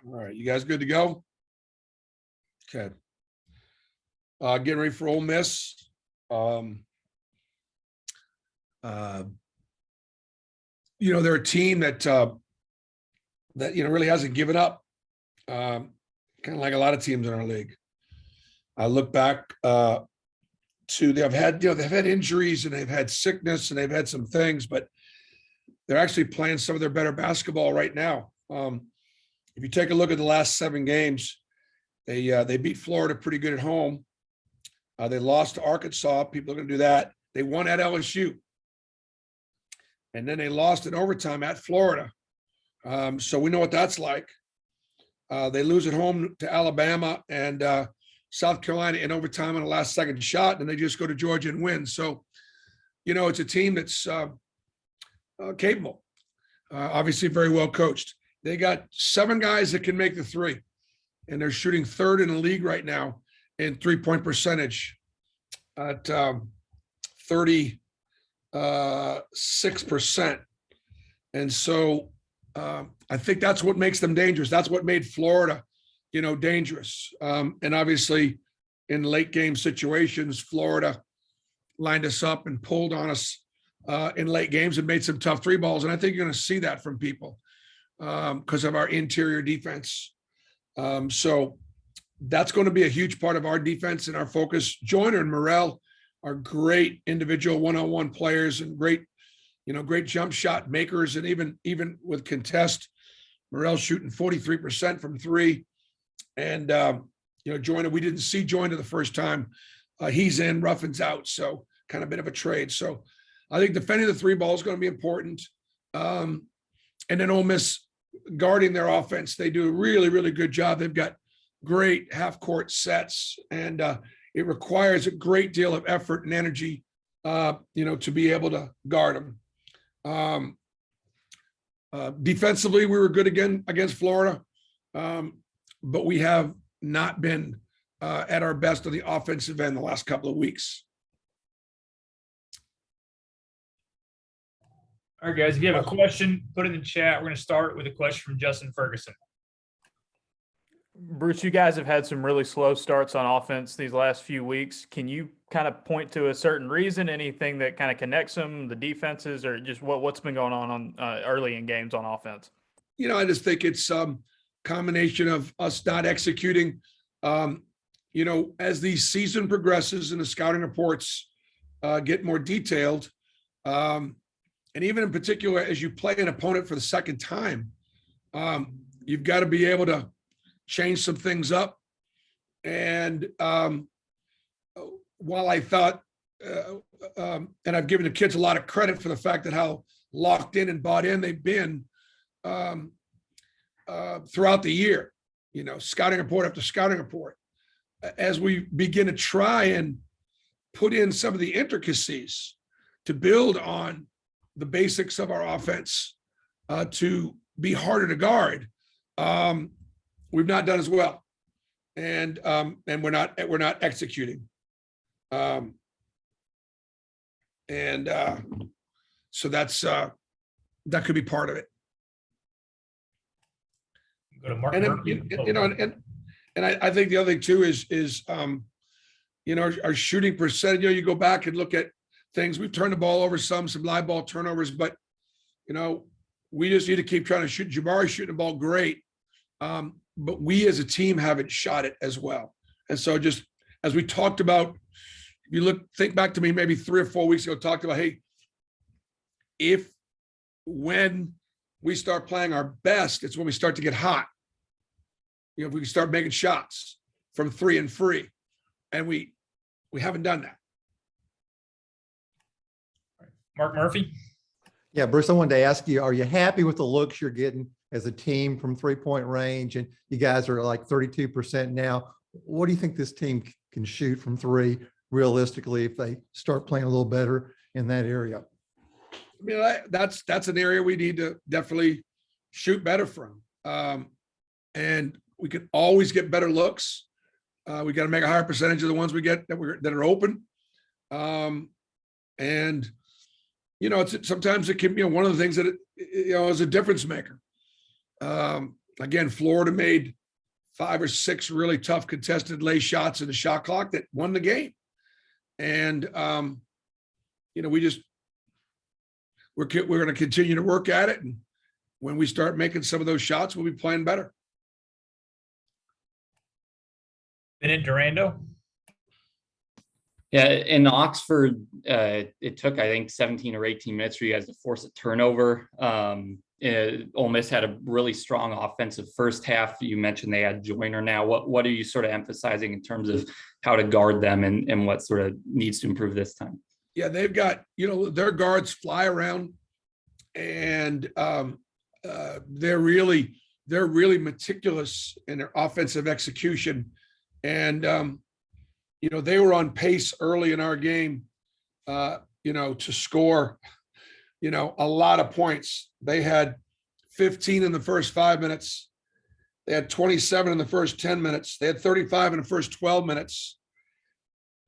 All right, you guys good to go? Okay. Getting ready for Ole Miss. They're a team that really hasn't given up. Kind of like a lot of teams in our league. I look back to they've had injuries and they've had sickness and they've had some things, but they're actually playing some of their better basketball right now. If you take a look at the last 7 games, they beat Florida pretty good at home. They lost to Arkansas. People are going to do that. They won at LSU. And then they lost in overtime at Florida. So we know what that's like. They lose at home to Alabama and South Carolina in overtime on the last second shot, and they just go to Georgia and win. So, it's a team that's capable, obviously very well coached. They got 7 guys that can make the three, and they're shooting 3rd in the league right now in 3-point percentage at 36%. And so I think that's what makes them dangerous. That's what made Florida, dangerous. And obviously in late game situations, Florida lined us up and pulled on us in late games and made some tough 3 balls. And I think you're going to see that from people because of our interior defense. So that's going to be a huge part of our defense and our focus. Joyner and Morrell are great individual one-on-one players and great jump shot makers. And even with contest, Morrell shooting 43% from 3. And, Joyner, we didn't see Joyner the first time. He's in, Ruffin's out. So kind of a bit of a trade. So I think defending the 3 ball is going to be important. And then Ole Miss guarding their offense. They do a really, really good job. They've got great half-court sets, and it requires a great deal of effort and energy, to be able to guard them. Defensively, we were good again against Florida, but we have not been at our best on the offensive end the last couple of weeks. All right, guys, if you have a question, put it in the chat. We're going to start with a question from Justin Ferguson. Bruce, you guys have had some really slow starts on offense these last few weeks. Can you kind of point to a certain reason, anything that kind of connects them, the defenses, or just what's been going on early in games on offense? I just think it's combination of us not executing. As the season progresses and the scouting reports get more detailed, and even in particular, as you play an opponent for the second time, you've got to be able to change some things up. And while I thought, and I've given the kids a lot of credit for the fact that how locked in and bought in they've been throughout the year, scouting report after scouting report, as we begin to try and put in some of the intricacies to build on the basics of our offense to be harder to guard, we've not done as well, and we're not executing, so that's that could be part of it. Go to Mark. And I think the other thing too is our shooting percentage. You go back and look at things. We've turned the ball over some live ball turnovers, but we just need to keep trying to shoot. Jabari shooting the ball great, but we as a team haven't shot it as well. And so just as we talked about, if you think back to me maybe 3 or 4 weeks ago, talked about, hey, when we start playing our best, it's when we start to get hot. If we can start making shots from 3 and free, and we haven't done that. Mark Murphy. Yeah, Bruce, I wanted to ask you, are you happy with the looks you're getting as a team from 3-point range? And you guys are like 32% now. What do you think this team can shoot from 3 realistically if they start playing a little better in that area? I mean, that's an area we need to definitely shoot better from. And we can always get better looks. We got to make a higher percentage of the ones we get that are open. And sometimes it can be one of the things that is a difference maker. Again, Florida made 5 or 6 really tough contested lay shots in the shot clock that won the game. And, we're going to continue to work at it. And when we start making some of those shots, we'll be playing better. Bennett Durando. Yeah, in Oxford, it took, I think, 17 or 18 minutes for you guys to force a turnover. Ole Miss had a really strong offensive first half. You mentioned they had Joyner now. What are you sort of emphasizing in terms of how to guard them and what sort of needs to improve this time? Yeah, they've got, their guards fly around, and they're really meticulous in their offensive execution. And, they were on pace early in our game, to score, a lot of points. They had 15 in the first 5 minutes. They had 27 in the first 10 minutes. They had 35 in the first 12 minutes.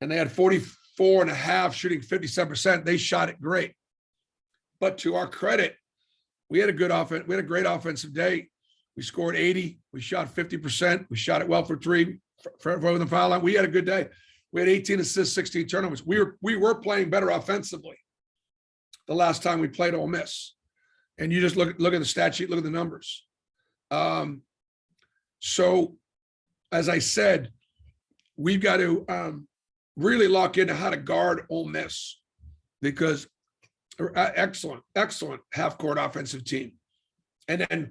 And they had 44.5 shooting 57%. They shot it great. But to our credit, we had a good offense. We had a great offensive day. We scored 80. We shot 50%. We shot it well for 3 for the foul line. We had a good day. We had 18 assists, 16 turnovers. We were playing better offensively the last time we played Ole Miss. And you just look at the stat sheet, look at the numbers. So, as I said, we've got to really lock into how to guard Ole Miss, because excellent half-court offensive team. And then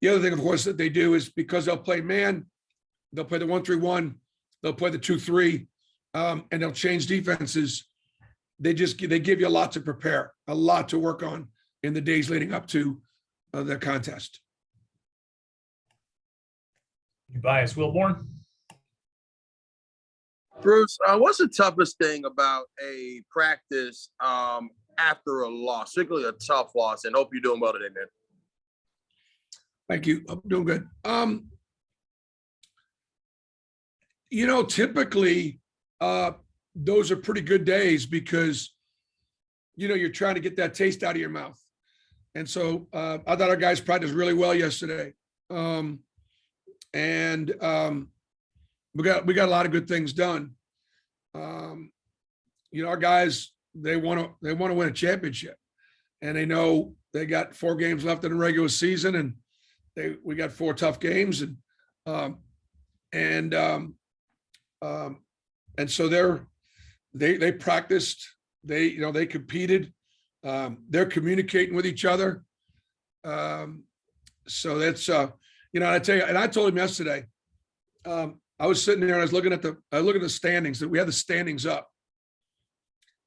the other thing, of course, that they do is, because they'll play man, they'll play the 1-3-1, they'll play the 2-3, and they'll change defenses. They give you a lot to prepare, a lot to work on in the days leading up to the contest. Tobias Wilborn. Bruce, what's the toughest thing about a practice after a loss, particularly a tough loss? And hope you're doing well today, man. Thank you. I'm doing good. Typically, those are pretty good days, because, you're trying to get that taste out of your mouth. And so I thought our guys practiced really well yesterday. We got a lot of good things done. Our guys, they want to win a championship, and they know they got 4 games left in the regular season, and we got 4 tough games, and so they practiced, they competed, they're communicating with each other. So that's I tell you, and I told him yesterday, I was sitting there and I was looking at the standings, that we had the standings up.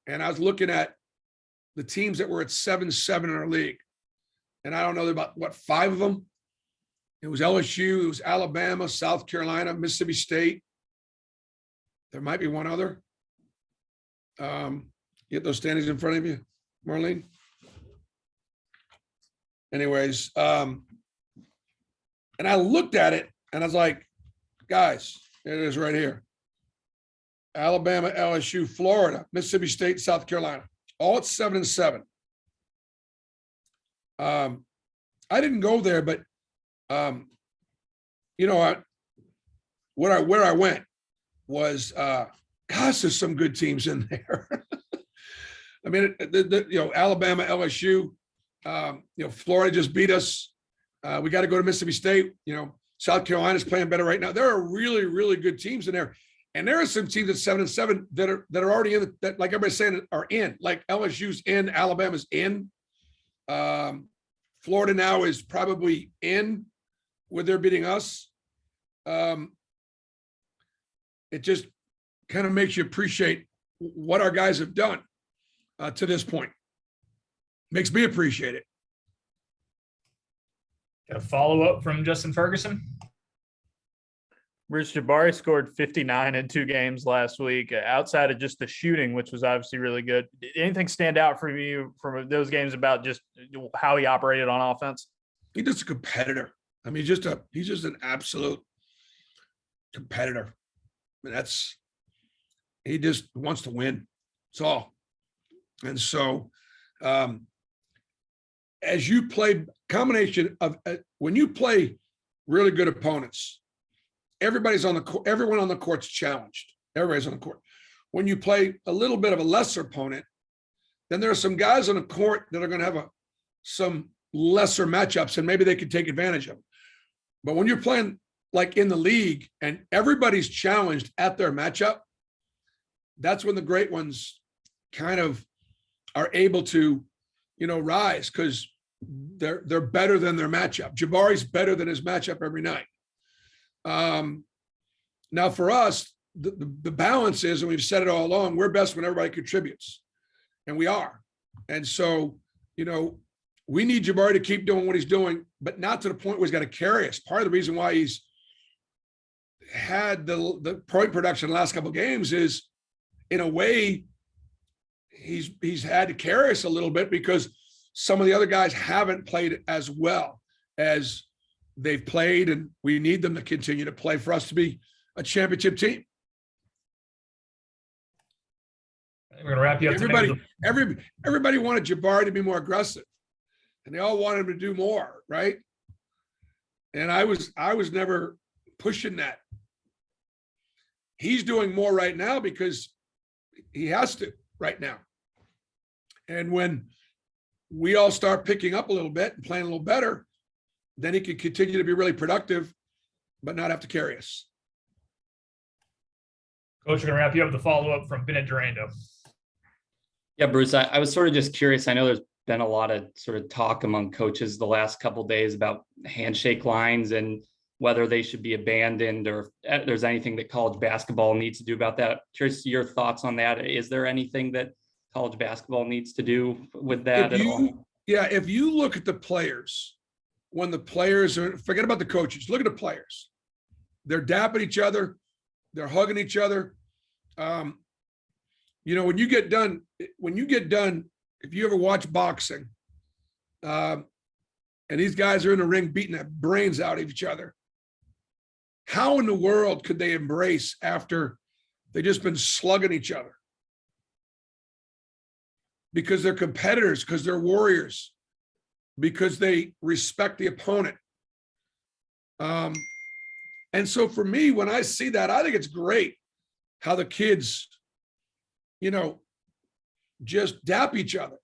And I was looking at the teams that were at 7-7 in our league. And I don't know, about 5 of them. It was LSU, it was Alabama, South Carolina, Mississippi State. There might be one other. You get those standings in front of you, Marlene? Anyways, and I looked at it and I was like, guys, it is right here. Alabama, LSU, Florida, Mississippi State, South Carolina, all at 7-7. I didn't go there, but where I went was, gosh, there's some good teams in there. I mean, Alabama, LSU, Florida just beat us. We got to go to Mississippi State. South Carolina's playing better right now. There are really, really good teams in there. And there are some teams at 7-7 that are already in, that, like everybody's saying, are in. Like LSU's in, Alabama's in. Florida now is probably in, where they're beating us. It just kind of makes you appreciate what our guys have done to this point. Makes me appreciate it. Got a follow-up from Justin Ferguson. Bruce, Jabari scored 59 in 2 games last week, outside of just the shooting, which was obviously really good. Did anything stand out for you from those games about just how he operated on offense? He's just a competitor. I mean, he's just an absolute competitor. I mean, he just wants to win. That's all. And so, as you play combination of when you play really good opponents, everyone on the court's challenged. Everybody's on the court. When you play a little bit of a lesser opponent, then there are some guys on the court that are going to have some lesser matchups, and maybe they can take advantage of them. But when you're playing like in the league and everybody's challenged at their matchup, that's when the great ones kind of are able to, rise, because they're better than their matchup. Jabari's better than his matchup every night. Now for us, the balance is, and we've said it all along, we're best when everybody contributes, and we are. And so, we need Jabari to keep doing what he's doing, but not to the point where he's got to carry us. Part of the reason why he's had the point production the last couple of games is, in a way, he's had to carry us a little bit because some of the other guys haven't played as well as they've played, and we need them to continue to play for us to be a championship team. We're going to wrap you up. Everybody wanted Jabari to be more aggressive, and they all wanted him to do more, right? And I was never pushing that. He's doing more right now because he has to right now. And when we all start picking up a little bit and playing a little better, then he can continue to be really productive, but not have to carry us. Coach, we're going to wrap you up with a follow-up from Bennett Durando. Yeah, Bruce, I was sort of just curious. I know there's been a lot of sort of talk among coaches the last couple of days about handshake lines and whether they should be abandoned, or if there's anything that college basketball needs to do about that. Curious your thoughts on that. Is there anything that college basketball needs to do with that at all? Yeah, if you look at the players, when the players are, forget about the coaches, look at the players. They're dapping each other. They're hugging each other. When you get done, if you ever watch boxing, and these guys are in the ring beating the brains out of each other, how in the world could they embrace after they just been slugging each other? Because they're competitors, because they're warriors, because they respect the opponent. And so for me, when I see that, I think it's great how the kids, just dap each other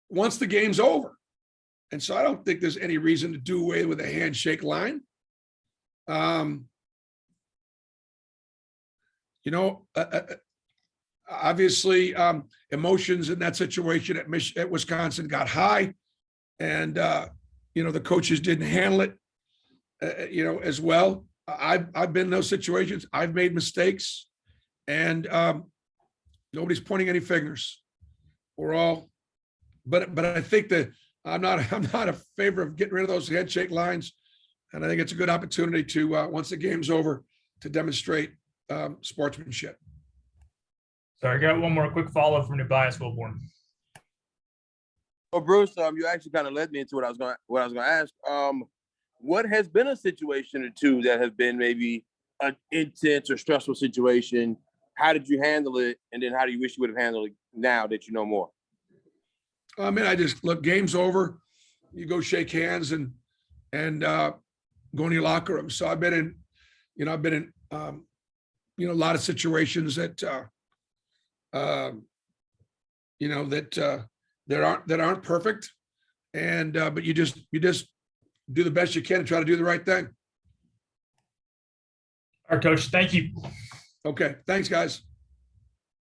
once the game's over. And so I don't think there's any reason to do away with a handshake line. Obviously, emotions in that situation at Wisconsin got high, and the coaches didn't handle it, as well. I've been in those situations. I've made mistakes, and nobody's pointing any fingers. We're all, but I think that I'm not a favor of getting rid of those handshake lines, and I think it's a good opportunity to once the game's over to demonstrate sportsmanship. Sorry, I got one more quick follow-up from Tobias Wilborn. Well, Bruce, you actually kind of led me into what I was going to ask. What has been a situation or two that has been maybe an intense or stressful situation? How did you handle it? And then how do you wish you would have handled it now that you know more? I mean, I just look, game's over. You go shake hands and go in your locker room. So I've been in, a lot of situations that, that aren't perfect. And, but you just do the best you can and try to do the right thing. All right, Coach, thank you. Okay. Thanks, guys.